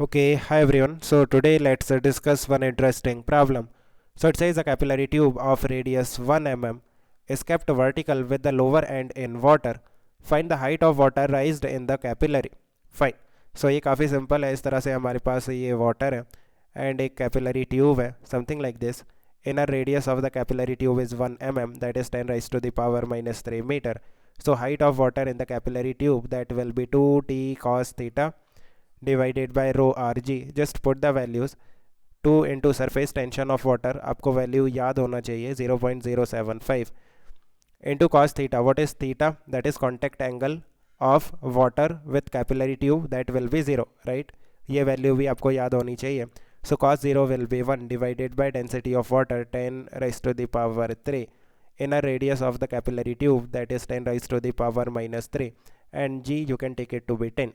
Okay, hi everyone. So today let's discuss one interesting problem. So it says a capillary tube of radius 1 mm is kept vertical with the lower end in water. Find the height of water raised in the capillary. Fine. So ये काफ़ी simple है. इस तरह से हमारे पास ये water है and एक कैपिलरी ट्यूब है something like this. Inner radius of the capillary tube is 1 mm, that is 10 raised to the power minus 3 meter. So height of water in the capillary tube, that will be 2t cos theta divided by rho rg. Just put the values. 2 into surface tension of water, आपको value याद होना चाहिए 0.075 into cos theta. What is theta? That is contact angle of water with capillary tube, that will be 0, right? ये value भी आपको याद होनी चाहिए. So cos 0 will be 1 divided by density of water 10 raised to the power 3. Inner radius of the capillary tube, that is 10 raised to the power minus 3, and g you can take it to be 10.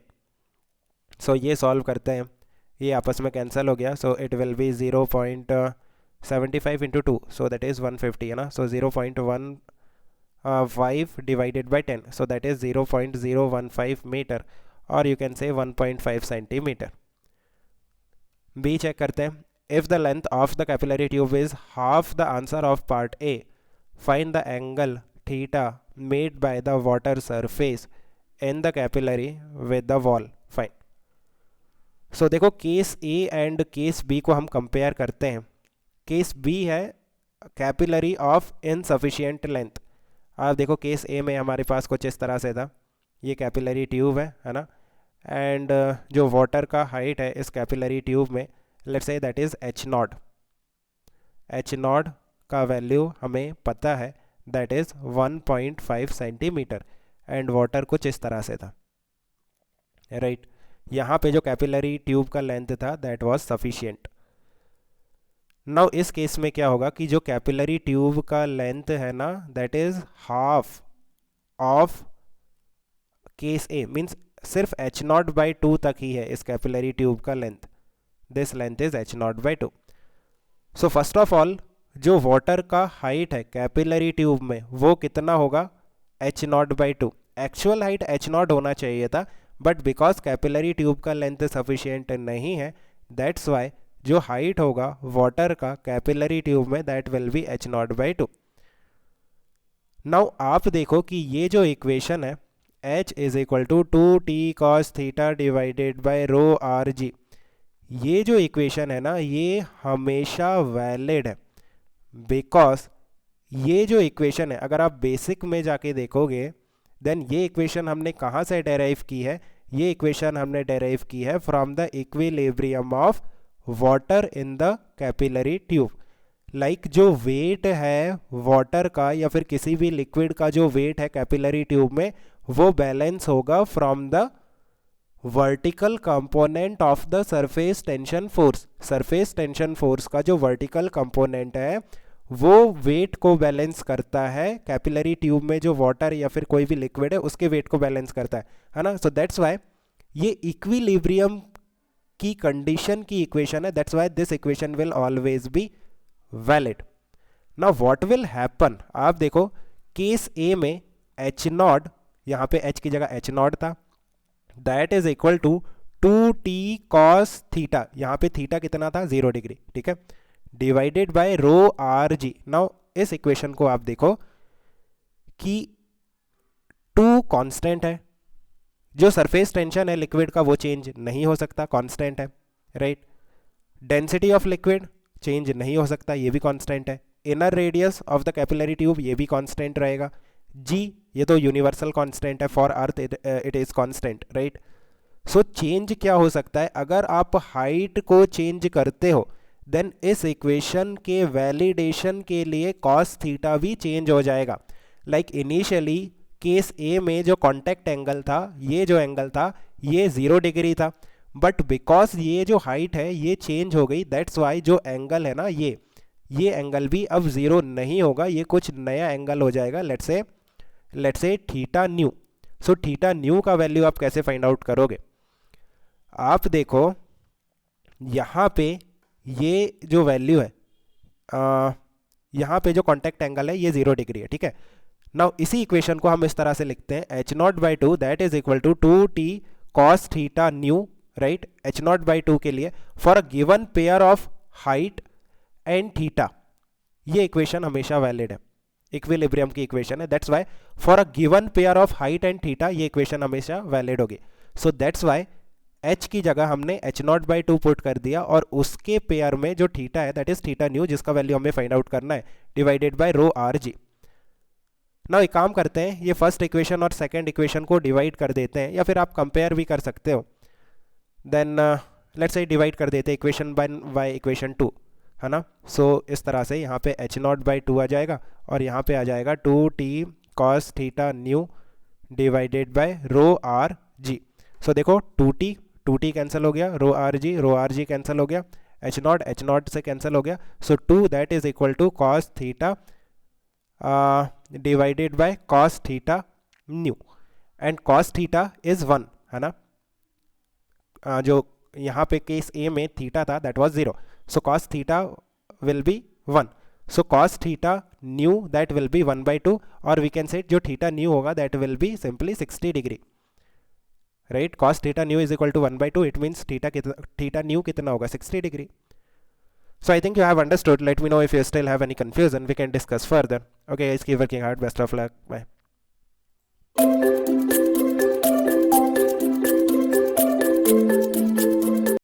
So ये solve करते हैं, ये आपस में cancel हो गया. So it will be 0.75 into 2, so that is 150 है ना. So 0.15 divided by 10, so that is 0.015 metre, और you can say 1.5 centimetre. B check करते हैं. If the length of the capillary tube is half the answer of part A, find the angle theta made by the water surface in the capillary with the wall. Fine. So देखो, case A and case B को हम compare करते हैं. Case B है capillary of insufficient length. आप देखो case ए में हमारे पास कुछ इस तरह से था. ये कैपिलरी ट्यूब है ना, एंड जो वाटर का हाइट है इस कैपिलरी ट्यूब में, let's say that is H not. H not का वैल्यू हमें पता है, that is 1.5 centimetre, and water कुछ इस तरह से था, राइट. यहाँ पे जो कैपिलरी ट्यूब का लेंथ था दैट वाज सफिशिएंट. नाउ इस केस में क्या होगा कि जो कैपिलरी ट्यूब का लेंथ है ना, that is half of case A, means सिर्फ एच नॉट बाई 2 तक ही है इस कैपिलरी ट्यूब का length. This length is H nought by 2. So first of all जो वाटर का हाइट है कैपिलरी ट्यूब में वो कितना होगा, H nought by 2. Actual height H not होना चाहिए था, बट बिकॉज कैपिलरी ट्यूब का लेंथ सफिशिएंट नहीं है, दैट्स वाई जो हाइट होगा वाटर का कैपिलरी ट्यूब में, that will be H nought by 2. Now आप देखो कि ये जो इक्वेशन है h is equal to 2t cos theta divided by rho are G, ये जो इक्वेशन है ना ये हमेशा वैलिड है. बिकॉज ये जो इक्वेशन है अगर आप बेसिक में जाके देखोगे, देन ये इक्वेशन हमने कहाँ से डेराइव की है, ये इक्वेशन हमने डेराइव की है from the equilibrium of water in the capillary tube. Like जो वेट है वाटर का या फिर किसी भी लिक्विड का जो वेट है कैपिलरी ट्यूब में, वो बैलेंस होगा from the vertical component of the surface tension force. Surface tension force का जो वर्टिकल कंपोनेंट है वो वेट को बैलेंस करता है. कैपिलरी ट्यूब में जो वाटर या फिर कोई भी लिक्विड है उसके वेट को बैलेंस करता है ना. सो दैट्स वाई ये इक्विलिब्रियम की कंडीशन की इक्वेशन है. That's why this equation will always be valid. Now what will happen, आप देखो केस ए में एच नॉट, यहाँ पे एच की जगह एच नॉट था, that is equal to 2t cos theta. यहाँ पे थीटा कितना था, 0 डिग्री, ठीक है, divided by rho are G. Now इस इक्वेशन को आप देखो कि 2 कांस्टेंट है, जो सरफेस टेंशन है लिक्विड का वो चेंज नहीं हो सकता, कांस्टेंट है, right. Density of liquid change नहीं हो सकता, ये भी कांस्टेंट है. Inner radius of the capillary tube ये भी कांस्टेंट रहेगा. जी ये तो यूनिवर्सल कांस्टेंट है, for earth it is constant, right. So change क्या हो सकता है, अगर आप हाइट को चेंज करते हो देन इस इक्वेशन के वैलिडेशन के लिए कॉस थीटा भी चेंज हो जाएगा. लाइक इनिशियली केस ए में जो कॉन्टैक्ट एंगल था, ये जो एंगल था ये 0 डिग्री था, बट बिकॉज ये जो हाइट है ये चेंज हो गई, दैट्स वाई जो एंगल है ना ये एंगल भी अब 0 नहीं होगा, ये कुछ नया एंगल हो जाएगा. Let's say theta new. So theta new का वैल्यू आप कैसे फाइंड आउट करोगे, आप देखो यहाँ पे ये जो वैल्यू है, यहाँ पे जो कॉन्टैक्ट एंगल है ये 0 डिग्री है, ठीक है. नाउ इसी इक्वेशन को हम इस तरह से लिखते हैं, H nought by 2 that is equal to 2t cos theta new right, H nought by two के लिए for a given pair of height and theta, ये इक्वेशन हमेशा वैलिड है, इक्विलिब्रियम की इक्वेशन है, that's why for a given pair of height and theta ये equation हमेशा valid होगी. सो दैट्स वाई h की जगह हमने h not by two put कर दिया और उसके पेयर में जो थीटा है दैट इज थीटा न्यू, जिसका वैल्यू हमें फाइंड आउट करना है, divided by rho are G. Now एक काम करते हैं, ये फर्स्ट इक्वेशन और सेकंड इक्वेशन को डिवाइड कर देते हैं, या फिर आप कंपेयर भी कर सकते हो. देन लेट्स से डिवाइड कर देते हैं इक्वेशन बाय इक्वेशन टू, है ना. सो इस तरह से यहाँ पे h नॉट बाई टू आ जाएगा और यहाँ पे आ जाएगा 2t cos theta new divided by rho are g. So देखो 2t कैंसिल हो गया, रो आर जी कैंसिल हो गया, h नॉट से कैंसिल हो गया. So 2 that is equal to cos theta divided by cos theta new, and cos theta is 1, है ना. जो यहाँ पे केस ए में थीटा था that was 0, so cos theta will be 1. So cos theta new that will be 1/2, और we can say जो theta new होगा that will be simply 60 degree, right. cos theta new is equal to 1/2, it means theta new कितना होगा, 60 degree. So I think you have understood. Let me know if you still have any confusion. We can discuss further. Okay guys, keep working hard. Best of luck. Bye.